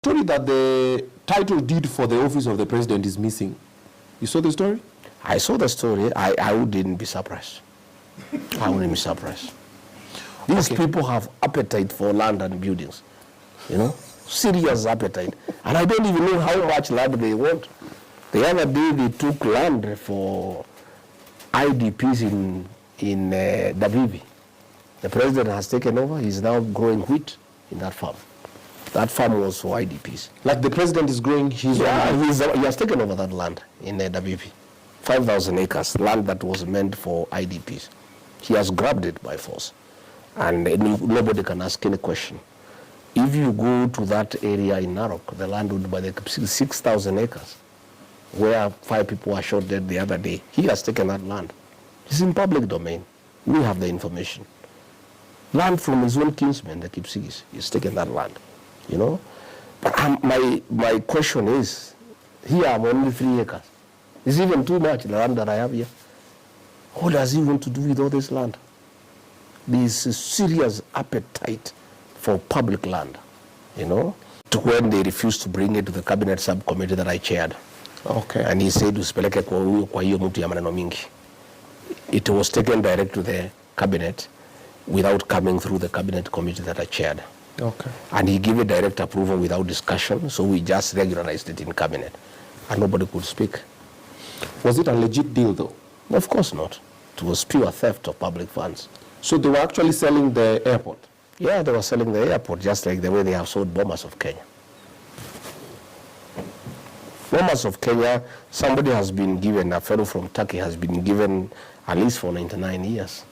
story that the title deed for the office of the president is missing. You saw the story? I saw the story. I wouldn't be surprised. I wouldn't be surprised. These people have appetite for land and buildings, you know, serious appetite. And I don't even know how much land they want. The other day they took land for IDPs in Dabibi. The president has taken over. He's now growing wheat in that farm. That farm was for IDPs. Like the president is growing his own? He has taken over that land in Dabibi. 5,000 acres, land that was meant for IDPs. He has grabbed it by force. And nobody can ask any question. If you go to that area in Narok, the land would be 6,000 acres, where 5 people were shot dead the other day. He has taken that land. It's in public domain. We have the information. Land from his own kinsmen, the Kipsigis, he's taken that land, you know. But my question is, here I'm only 3 acres. It's even too much, the land that I have here. What does he want to do with all this land? There's a serious appetite for public land, you know, to when they refused to bring it to the cabinet subcommittee that I chaired. Okay. And he said, it was taken direct to the cabinet without coming through the cabinet committee that I chaired. Okay. And he gave a direct approval without discussion, so we just regularized it in cabinet. And nobody could speak. Was it a legit deal, though? Of course not. It was pure theft of public funds. So they were actually selling the airport? Yeah, they were selling the airport, just like the way they have sold Bomas of Kenya. Bomas of Kenya, somebody has been given, a fellow from Turkey has been given a lease for 99 years.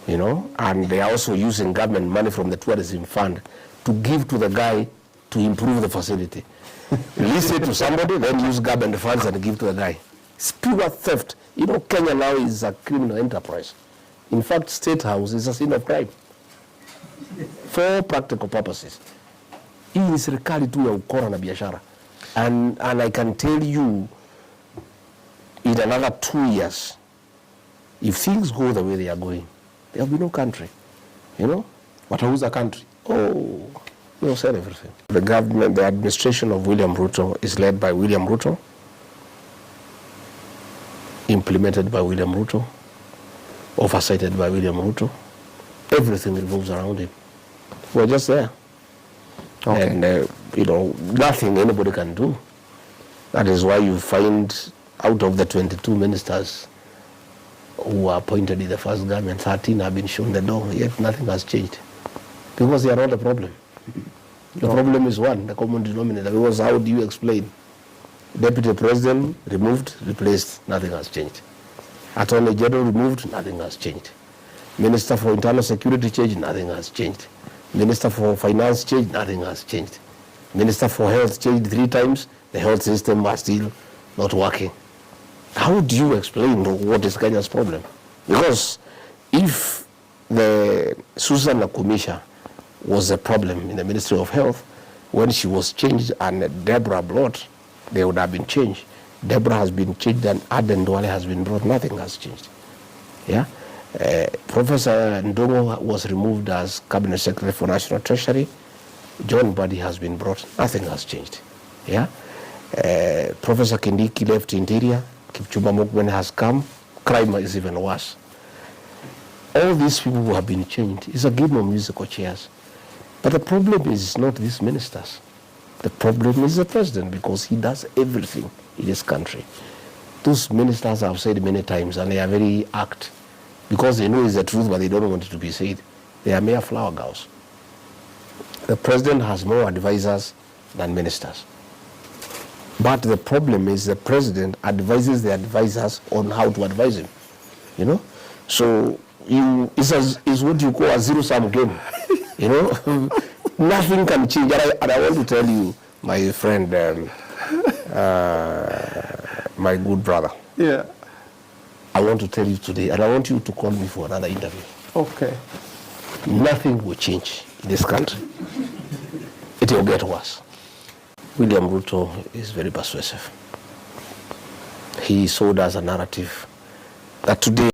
You know, and they are also using government money from the tourism fund to give to the guy to improve the facility. Lease it to somebody, then use government funds and give to the guy. It's pure theft. You know, Kenya now is a criminal enterprise. In fact, State House is a scene of crime. For practical purposes. Hii ni serikali tu ya ukora na biashara. And I can tell you, in another 2 years, if things go the way they are going, there will be no country, you know? Watauza country? Oh, they'll sell everything. The government, the administration of William Ruto is led by William Ruto, implemented by William Ruto, oversighted by William Ruto. Everything revolves around him. We're just there. Okay. And, you know, nothing anybody can do. That is why you find out of the 22 ministers who were appointed in the first government, 13 have been shown the door, yet nothing has changed. Because they are not the problem. The problem is one, the common denominator. Because how do you explain? Deputy President removed, replaced, nothing has changed. Attorney General removed, nothing has changed. Minister for Internal Security changed, nothing has changed. Minister for Finance changed, nothing has changed. Minister for Health changed 3 times, the health system was still not working. How do you explain what is Kenya's problem? Because if the Susan Nakumisha was a problem in the Ministry of Health, when she was changed and Deborah brought, they would have been changed. Deborah has been changed and Aden Duale has been brought, nothing has changed. Yeah? Professor Ndongo was removed as Cabinet Secretary for National Treasury. John Buddy has been brought, nothing has changed. Yeah? Professor Kindiki left Interior, Kipchumba Mukwen has come, crime is even worse. All these people who have been changed, it's a game of musical chairs. But the problem is not these ministers. The problem is the president, because he does everything in this country. Those ministers have said many times, and they are very act, because they know it's the truth, but they don't want it to be said. They are mere flower girls. The president has more advisors than ministers. But the problem is the president advises the advisors on how to advise him. You know? So it's what you call a zero-sum game. You know? Nothing can change. And I want to tell you, my friend, my good brother. Yeah. I want to tell you today, and I want you to call me for another interview. Okay. Nothing will change in this country. It will get worse. William Ruto is very persuasive. He sold us a narrative that today